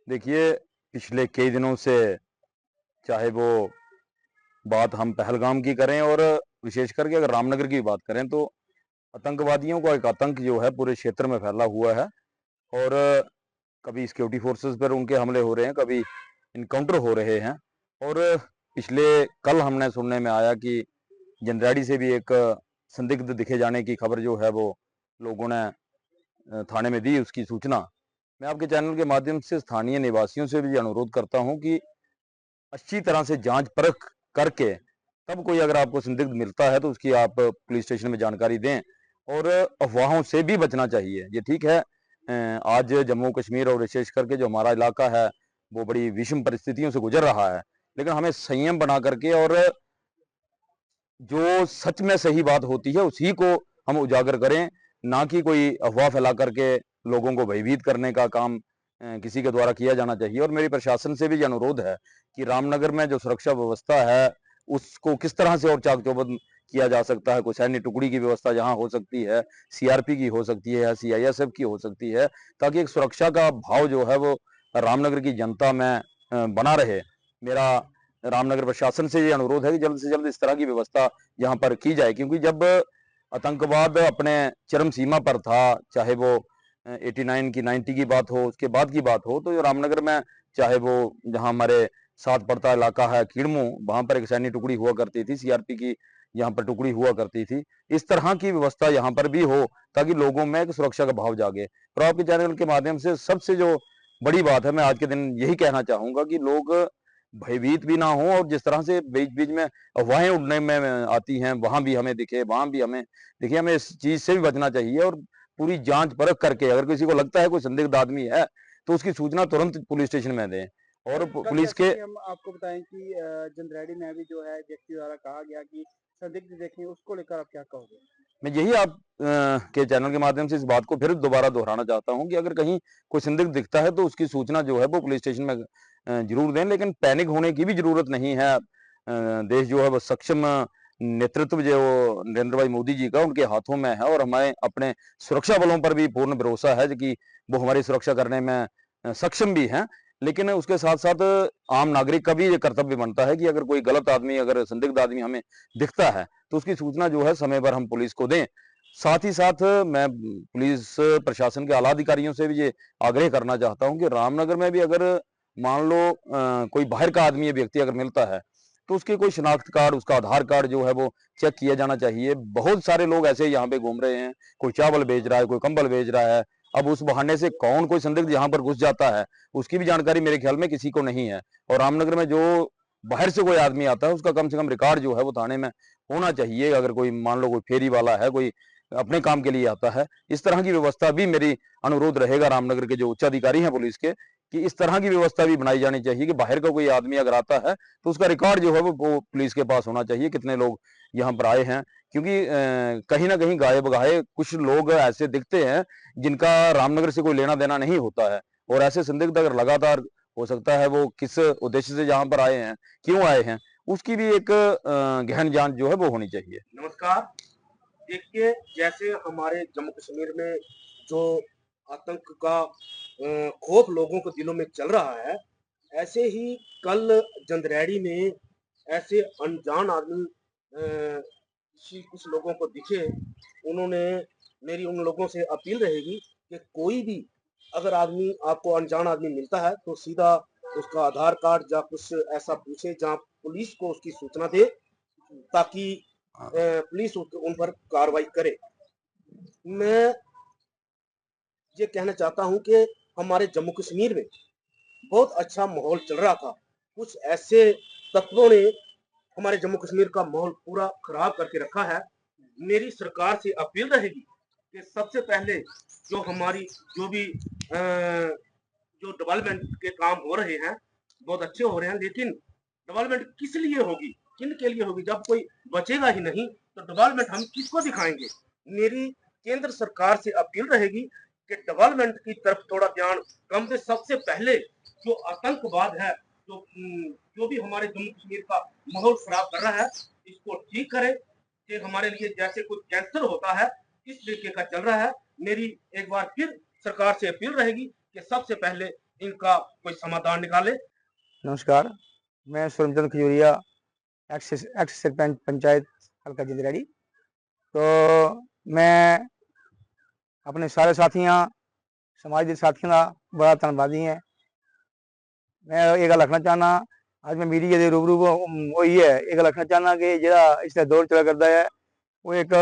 देखिए, पिछले कई दिनों से चाहे वो बात हम पहलगाम की करें और विशेष करके अगर रामनगर की बात करें तो आतंकवादियों का एक आतंक जो है पूरे क्षेत्र में फैला हुआ है। और कभी सिक्योरिटी फोर्सेस पर उनके हमले हो रहे हैं, कभी इनकाउंटर हो रहे हैं। और पिछले कल हमने सुनने में आया कि जंदरैड़ी से भी एक संदिग्ध दिखे जाने की खबर जो है वो लोगों ने थाने में दी, उसकी सूचना। मैं आपके चैनल के माध्यम से स्थानीय निवासियों से भी ये अनुरोध करता हूं कि अच्छी तरह से जांच परख करके तब कोई अगर आपको संदिग्ध मिलता है तो उसकी आप पुलिस स्टेशन में जानकारी दें। और अफवाहों से भी बचना चाहिए। ये ठीक है, आज जम्मू कश्मीर और विशेष करके जो हमारा इलाका है वो बड़ी विषम परिस्थितियों से गुजर रहा है, लेकिन हमें संयम बना करके और जो सच में सही बात होती है उसी को हम उजागर करें, ना कि कोई अफवाह फैला करके लोगों को भयभीत करने का काम किसी के द्वारा किया जाना चाहिए। और मेरी प्रशासन से भी ये अनुरोध है कि रामनगर में जो सुरक्षा व्यवस्था है उसको किस तरह से और चाक चौबंद किया जा सकता है। कोई सैन्य टुकड़ी की व्यवस्था जहां हो सकती है, सीआरपी की हो सकती है या सीआईएसएफ की हो सकती है, ताकि एक सुरक्षा का भाव जो है वो रामनगर की जनता में बना रहे। मेरा रामनगर प्रशासन से ये अनुरोध है कि जल्द से जल्द इस तरह की व्यवस्था यहाँ पर की जाए, क्योंकि जब आतंकवाद अपने चरम सीमा पर था, चाहे वो 89 की 90 की बात हो, उसके बाद की बात हो, तो जो रामनगर में चाहे वो जहाँ हमारे साथ पड़ता इलाका है कीड़मू, वहां पर एक सैन्य टुकड़ी हुआ करती थी, सीआरपी की यहाँ पर टुकड़ी हुआ करती थी। इस तरह की व्यवस्था यहाँ पर भी हो ताकि लोगों में एक सुरक्षा का भाव जागे। और आपके चैनल के माध्यम से सबसे जो बड़ी बात है, मैं आज के दिन यही कहना चाहूंगा कि लोग भयभीत भी ना हो, और जिस तरह से बीच बीच में अफवाहें उड़ने में आती हैं, वहां भी हमें दिखे, वहां भी हमें दिखे, हमें इस चीज से भी बचना चाहिए। और पूरी जांच परख करके अगर किसी को लगता है कोई संदिग्ध आदमी है तो उसकी सूचना तुरंत पुलिस स्टेशन में दें। और सर, कल पुलिस जैसे के कि हम आपको बताएं कि जंदरैड़ी में भी जो है व्यक्ति द्वारा कहा गया कि संदिग्ध देखें, उसको लेकर आप क्या कहोगे? मैं यही आप के चैनल के माध्यम से इस बात को फिर दोबारा दोहराना चाहता हूं कि अगर कहीं कोई संदिग्ध दिखता है तो उसकी सूचना जो है वो पुलिस स्टेशन में जरूर दें, लेकिन पैनिक होने की भी जरूरत नहीं है। देश जो है वो सक्षम नेतृत्व जो नरेंद्र भाई मोदी जी का उनके हाथों में है, और हमें अपने सुरक्षा बलों पर भी पूर्ण भरोसा है कि वो हमारी सुरक्षा करने में सक्षम भी हैं। लेकिन उसके साथ साथ आम नागरिक का भी ये कर्तव्य बनता है कि अगर कोई गलत आदमी, अगर संदिग्ध आदमी हमें दिखता है तो उसकी सूचना जो है समय पर हम पुलिस को दें। साथ ही साथ मैं पुलिस प्रशासन के आला अधिकारियों से भी ये आग्रह करना चाहता हूं कि रामनगर में भी अगर मान लो कोई बाहर का आदमी या व्यक्ति अगर मिलता है तो उसके कोई शिनाख्त कार्ड, उसका आधार कार्ड जो है वो चेक किया जाना चाहिए। बहुत सारे लोग ऐसे यहाँ पे घूम रहे हैं, कोई चावल बेच रहा है, कोई कंबल बेच रहा है। अब उस बहाने से कौन कोई संदिग्ध यहाँ पर घुस जाता है उसकी भी जानकारी मेरे ख्याल में किसी को नहीं है। और रामनगर में जो बाहर से कोई आदमी आता है उसका कम से कम रिकॉर्ड जो है वो थाने में होना चाहिए। अगर कोई मान लो कोई फेरी वाला है, कोई अपने काम के लिए आता है, इस तरह की व्यवस्था भी मेरी अनुरोध रहेगा रामनगर के जो उच्चाधिकारी हैं पुलिस के, कि इस तरह की व्यवस्था भी बनाई जानी चाहिए कि बाहर का कोई आदमी अगर आता है तो उसका रिकॉर्ड जो है वो पुलिस के पास होना चाहिए, कितने लोग यहाँ पर आए हैं। क्योंकि कहीं ना कहीं गाये बगाए कुछ लोग ऐसे दिखते हैं जिनका रामनगर से कोई लेना देना नहीं होता है। और ऐसे संदिग्ध अगर लगातार, हो सकता है वो किस उद्देश्य से यहाँ पर आए हैं, क्यों आए हैं, उसकी भी एक गहन जांच जो है वो होनी चाहिए। नमस्कार। देखिए, जैसे हमारे जम्मू कश्मीर में जो आतंक का खौफ लोगों के दिलों में चल रहा है, ऐसे ही कल जंदरैड़ी में ऐसे अनजान आदमी कुछ लोगों को दिखे। उन्होंने, मेरी उन लोगों से अपील रहेगी कि कोई भी अगर आदमी आपको अनजान आदमी मिलता है तो सीधा उसका आधार कार्ड या कुछ ऐसा पूछे जहाँ पुलिस को उसकी सूचना दे, ताकि पुलिस उन पर कार्रवाई करे। मैं ये कहना चाहता हूं कि हमारे जम्मू कश्मीर में बहुत अच्छा माहौल चल रहा था। कुछ ऐसे तत्वों ने हमारे जम्मू कश्मीर का माहौल पूरा खराब करके रखा है। मेरी सरकार से अपील रहेगी कि सबसे पहले जो हमारी जो भी जो डेवलपमेंट के काम हो रहे हैं बहुत अच्छे हो रहे हैं, लेकिन डेवलपमेंट किस लिए होगी, किन के लिए होगी? जब कोई बचेगा ही नहीं तो डेवलपमेंट हम किसको दिखाएंगे? मेरी केंद्र सरकार से अपील रहेगी कि डेवलपमेंट की तरफ थोड़ा ध्यान कम दे। सबसे पहले जो आतंकवाद है, जो भी हमारे जम्मू कश्मीर का माहौल खराब कर रहा है, इसको ठीक करे। कि हमारे लिए जैसे कुछ कैंसर होता है इस तरीके का चल रहा है। मेरी एक बार फिर सरकार से अपील रहेगी कि सबसे पहले इनका कोई समाधान निकाले। नमस्कार, मैं सूरमचंद खजूरिया, एक्स सरपंच पंचायत हल्का जिंदरेड़ी। तो मैं अपने सारे साथियों समाज के साथियों का बड़ा धन्यवादी है। मैं ये गल आखना चाहना, आज मैं मीडिया के रूबरू हुई है, ये गल आखना चाहना कि जो इसका दौर चला करता है वो एक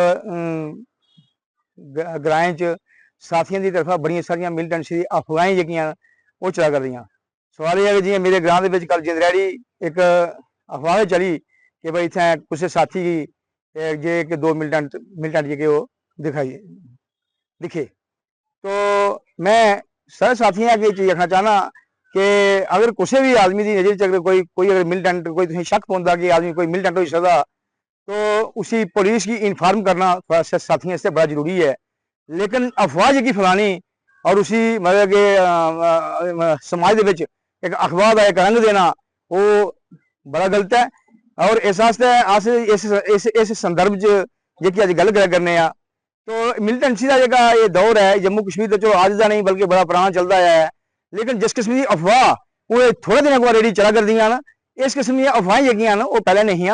ग्राएं च साथियों की तरफा बड़िया सारिया मिलीटेंसी अफवाहें जगियां वो चला कर रही। सवाल यह है कि जियां मेरे ग्रां दे विच कल जिंदरेड़ी एक अफवाह चली कि भाई इत्थे किसी साथी की जे कि 2 मिलीटेंट जे वो दिखे। तो मैं सारे साथियों अगे चीज आखना चाहना कि अगर किसी भी आदमी की नज़र अगर कोई अगर मिलीटेंट कोई तुसीं शक पौंदा कि आदमी कोई मिलीटेंट हो सकता, तो उसी पुलिस की इन्फॉर्म करना साथियों से बड़ा जरूरी है। लेकिन अफवाह जी फैलानी और उसी मतलब कि समाज के विच एक अखबार का एक रंग देना वो बड़ा गलत है। और इस वास्ते अस इस संदर्भ जी अज गल करने आ, तो मिलीटेंसी का जो ये दौर है जम्मू कश्मीर तो चलो अज का नहीं बल्कि बड़ा पुराना चलता है। लेकिन जिस किस्म की अफवाह वो थोड़े दिन को रेडी चला करदियां ना, इस किस्म की अफवाहें जगियां ना वो पहले नहीं।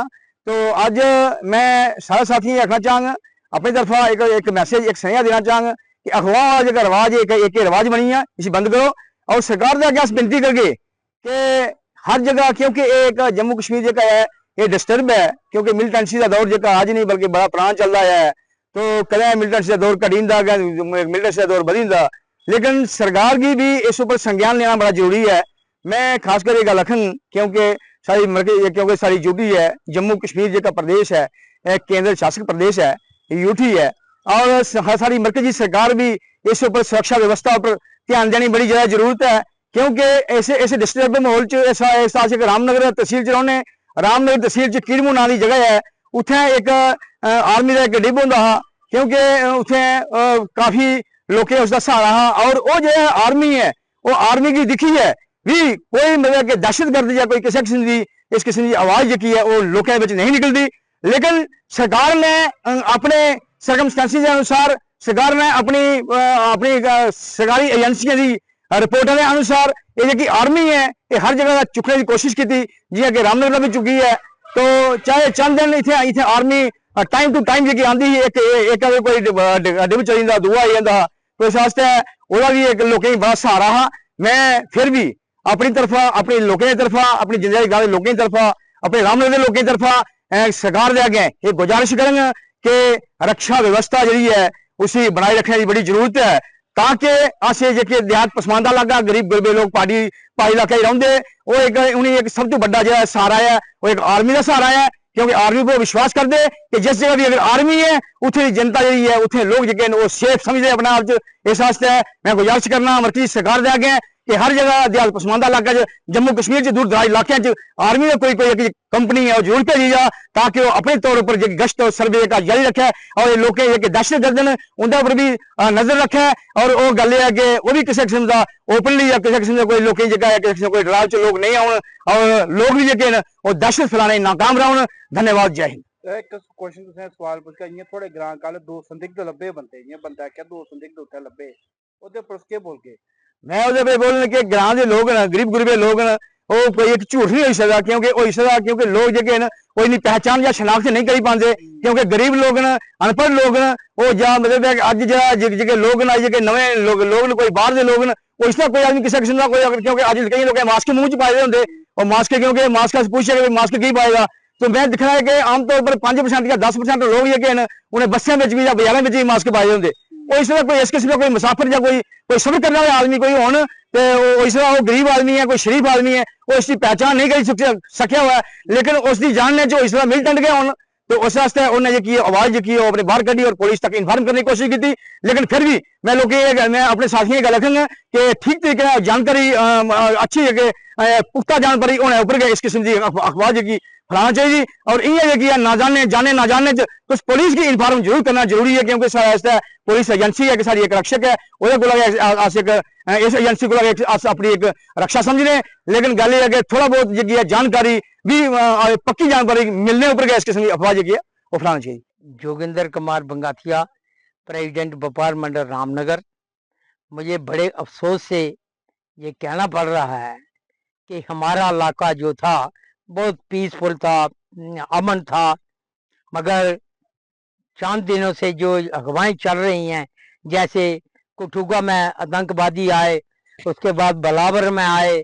तो अज मैं सारे साथियों आखना चाहंग अपनी तरफा एक मैसेज एक सनेहा देना चाहंग कि अफवाह जो रवाज एक रवाज बनी है, इसे बंद करो। और सरकार के अगे अस विनती करके कि हर जगह, क्योंकि एक जम्मू कश्मीर जो है ये डिस्टर्ब है, क्योंकि मिलीटेंसी का दौर जो अज नहीं बल्कि बड़ा पुराना चल रहा है। तो कदें मिलीटेंसी का दौर घटींदा, मिलीटेंसी का दौर बधींदा, लेकिन सरकार की भी इस उपर संज्ञान लेना बड़ा जरूरी है। मैं खासकर ये गल आखन क्योंकि सारी ड्यूटी है जम्मू कश्मीर जो प्रदेश है केंद्र शासित प्रदेश है, यूटी है, और सारी मरकजी सरकार भी इस उपर सुरक्षा व्यवस्था पर ध्यान देने बड़ी ज्यादा जरूरत है। क्योंकि ऐसे डिस्टर्ब माहौल च रामनगर तहसील च रौने, रामनगर तहसील च कीड़मू नां की जगह है, उत्थे एक आर्मी का एक डिब होंदा हा, क्योंकि उत्थे काफी लोकें उसका सहारा हा। और वो जो आर्मी है वो आर्मी की दिखी है भी कोई मतलब कि दहशतगर्द या कोई किसी किस्म की इस किस्म की आवाज जी है वो लोगों के नहीं निकलती। लेकिन सरकार ने अपने सर्कमस्टेंसिस के अनुसार, सरकार ने अपनी सरकारी एजेंसियों की रिपोर्टों के अनुसार ये जी आर्मी है ये हर जगह चुकने की कोशिश की, जियां कि रामनगर भी चुकी है। तो चाहे चंद दिन इतने आर्मी टाइम टू टाइम जी आती ही एक अगर कोई डिब चली जाता दूआ आई जाता, तो इस वास्ते वह भी एक लोगों बड़ा सहारा हा। मैं फिर भी अपनी तरफा अपने लोगों की तरफा अपनी जिंदगी गाँव के लोगों की तरफा अपने रामनगर के लोगों की तरफा सरकार के अगे ये गुजारिश करेंगे कि रक्षा व्यवस्था जी है उसी बनाए रखने की बड़ी जरूरत है, ताकि अस जो देहात पसमानदा इलाका गरीब गुरबे लोग पहाड़ी इलाके रहिंदे वो एक उन्हें एक सब तो बड़ा जो सहारा है वो एक आर्मी का सहारा है। क्योंकि आर्मी को विश्वास करते कि जिस जगह भी अगर आर्मी है उत्थे जनता जी है उत्थे लोग जो वो सेफ समझते अपने आप। इस वास्ते मैं गुजारिश करना मरकजी सरकार के अगे कि हर जगह देहात पसमानदा इलाका जम्मू कश्मीर दूर दराज इलाकों आर्मी में कोई कंपनी है वो जरूर भेजी जा, ताकि वो अपने तौर पर जो गश्त और सर्वे का जारी रखे और ये लोग दहशतगर्द न उनके उपर भी नजर रखे। और वो गल है कि वो भी किसी किस्म का ओपनली या किसी किस्म का कोई लोग कोई डराव च लोग नहीं आउन और लोग भी जो वो दहशत फैलाने नाकाम रहन। धन्यवाद, जय हिंद। एक क्वेश्चन तुसें सवाल पुछया इयां थोड़े ग्रां कल 2 संदिग्ध लब्बे बंदे इयां बंदा क्या 2 संदिग्ध उत्थे लब्बे ओदे पर के बोल के मैं उहदे पे बोलने कि ग्रां दे लोग न गरीब गुरबे लोग न वो कोई एक झूठ नहीं हो सकता, क्योंकि हो सकता क्योंकि लोग जो न कोई नहीं पहचान या शनाख्त नहीं करी पाते, क्योंकि गरीब लोग न अनपढ़ लोग न वो जा मतलब अज जो लोग न जो नवे लोग न कोई बाहर के लोग न वो इसका कोई आदमी किसी किस्म का कोई क्योंकि अज कई लोग मास्क मुंह च पाए होंगे और मास्क क्योंकि मास्क पूछे कि मास्क की पाएगा। तो मैं दिखना है कि आमतौर पर 5% या 10% लोग जो उन्हें बसें में भी या बाजारों में भी मास्क पाए होंगे। वो इस तरह कोई इस किस्म का कोई मुसाफिर या कोई सफर करने वाले आदमी कोई हो तो इस तरह वो गरीब आदमी है कोई शरीफ आदमी है वो इसकी पहचान नहीं कर सकिया हुआ है, लेकिन उसकी जानने जो इस तरह मिलीटेंट गए हो तो उस वास्ते उन्हें जी आवाज जी अपने बाहर कढ़ी और पुलिस तक इन्फॉर्म करने की कोशिश की। लेकिन फिर भी मैं मैं अपने साथियों की गल रखूंगा कि ठीक तरीके जानकारी अच्छी पुख्ता जानकारी होने उपर इस किस्म की अखबार जी फैलाना चाहिए। और इं ना जाने कुछ पुलिस की इन्फॉर्म जरूर करना जरूरी है, क्योंकि सारे पुलिस एजेंसी है कि सारी एक रक्षक है वो इस एजेंसी को अपनी एक रक्षा समझने। लेकिन गल है कि थोड़ा बहुत जी जानकारी भी पक्की जानकारी मिलने उपर इस किस्म की अफवाह जी वो फैलाना चाहिए। जोगिंदर कुमार बंगाथिया, प्रेसिडेंट व्यापार मंडल रामनगर। मुझे बड़े अफसोस से ये कहना पड़ रहा है कि हमारा इलाका जो था बहुत पीसफुल था, अमन था, मगर चंद दिनों से जो अफवाहें चल रही हैं, जैसे कुठुगा में आतंकवादी आए, उसके बाद बलावर में आए,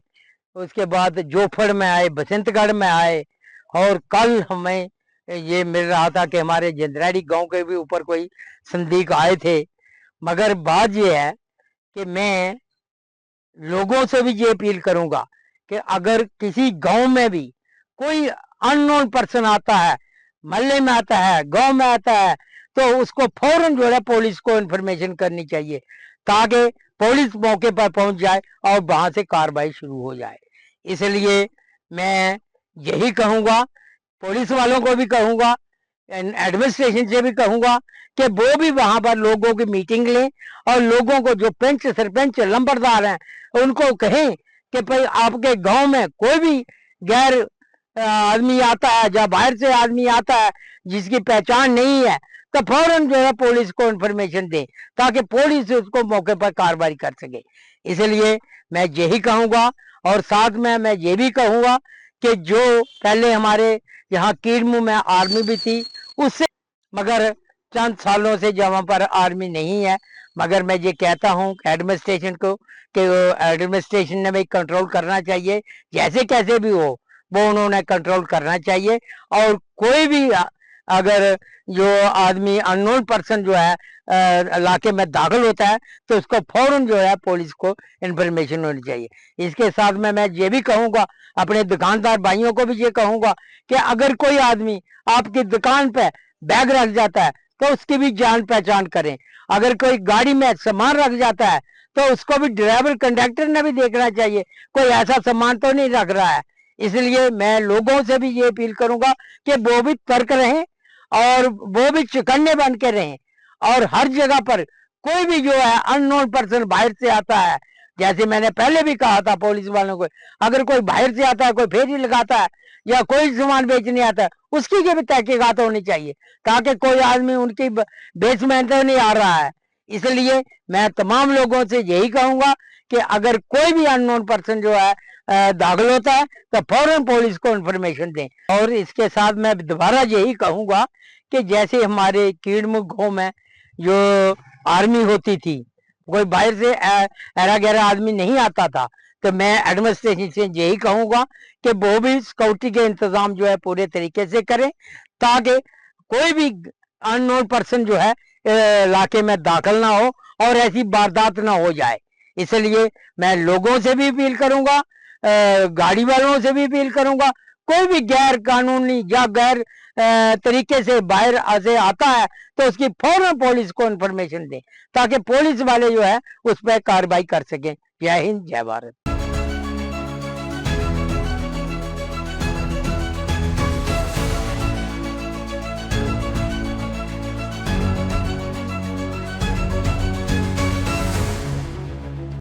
उसके बाद जोफड़ में आए, बसंतगढ़ में आए, और कल हमें ये मिल रहा था कि हमारे जिंदराड़ी गांव के भी ऊपर कोई संदिग्ध आए थे। मगर बात ये है कि मैं लोगों से भी ये अपील करूंगा कि अगर किसी गांव में भी कोई अननोन पर्सन आता है, मोहल्ले में आता है, गांव में आता है, तो उसको फौरन जो है पुलिस को इन्फॉर्मेशन करनी चाहिए, ताकि पुलिस मौके पर पहुंच जाए और वहां से कार्रवाई शुरू हो जाए। इसलिए मैं यही कहूंगा, पुलिस वालों को भी कहूंगा, एडमिनिस्ट्रेशन से भी कहूंगा कि वो भी वहां पर लोगों की मीटिंग लें और लोगों को, जो पंच सरपंच लंबरदार हैं, उनको कहें कि भाई आपके गांव में कोई भी गैर आदमी आता है या बाहर से आदमी आता है जिसकी पहचान नहीं है, तो फौरन जो है पुलिस को इन्फॉर्मेशन दें, ताकि पुलिस उसको मौके पर कार्रवाई कर सके। इसलिए मैं यही कहूंगा, और साथ में मैं ये भी कहूंगा कि जो पहले हमारे यहाँ कीड़मू में आर्मी भी थी, उससे मगर चंद सालों से जहाँ पर आर्मी नहीं है, मगर मैं ये कहता हूँ एडमिनिस्ट्रेशन को कि एडमिनिस्ट्रेशन ने भी कंट्रोल करना चाहिए, जैसे कैसे भी हो वो उन्होंने कंट्रोल करना चाहिए। और कोई भी अगर जो आदमी अननोन पर्सन जो है इलाके में दाखिल होता है, तो उसको फौरन जो है पुलिस को इन्फॉर्मेशन होनी चाहिए। इसके साथ में मैं ये भी कहूँगा, अपने दुकानदार भाइयों को भी ये कहूँगा कि अगर कोई आदमी आपकी दुकान पे बैग रख जाता है तो उसकी भी जान पहचान करें। अगर कोई गाड़ी में सामान रख जाता है तो उसको भी ड्राइवर कंडक्टर ने भी देखना चाहिए कोई ऐसा सामान तो नहीं रख रहा है। इसलिए मैं लोगों से भी ये अपील करूंगा कि वो भी तर्क रहें और वो भी चौकन्ने बन के रहें, और हर जगह पर कोई भी जो है अननोन पर्सन बाहर से आता है, जैसे मैंने पहले भी कहा था पुलिस वालों को, अगर कोई बाहर से आता है, कोई फेरी लगाता है या कोई सामान बेचने आता है, उसकी भी तहकीकात होनी चाहिए, ताकि कोई आदमी उनकी बेसमेंट तो नहीं आ रहा है। इसलिए मैं तमाम लोगों से यही कहूंगा कि अगर कोई भी अननोन पर्सन जो है दाखिल होता है तो फौरन पुलिस को इन्फॉर्मेशन दें। और इसके साथ मैं दोबारा यही कहूंगा कि जैसे हमारे कीड़मुख गांव में जो आर्मी होती थी, कोई बाहर से ऐरा गैरा आदमी नहीं आता था, तो मैं एडमिनिस्ट्रेशन से यही कहूंगा कि वो भी सिक्योरिटी के इंतजाम जो है पूरे तरीके से करें, ताकि कोई भी अननोन पर्सन जो है इलाके में दाखिल ना हो और ऐसी वारदात ना हो जाए। इसलिए मैं लोगों से भी अपील करूंगा, गाड़ी वालों से भी अपील करूंगा, कोई भी गैर कानूनी या गैर तरीके से बाहर से आता है तो उसकी फौरन पुलिस को इन्फॉर्मेशन दें, ताकि पुलिस वाले जो है उस पर कार्रवाई कर सकें। जय हिंद, जय भारत।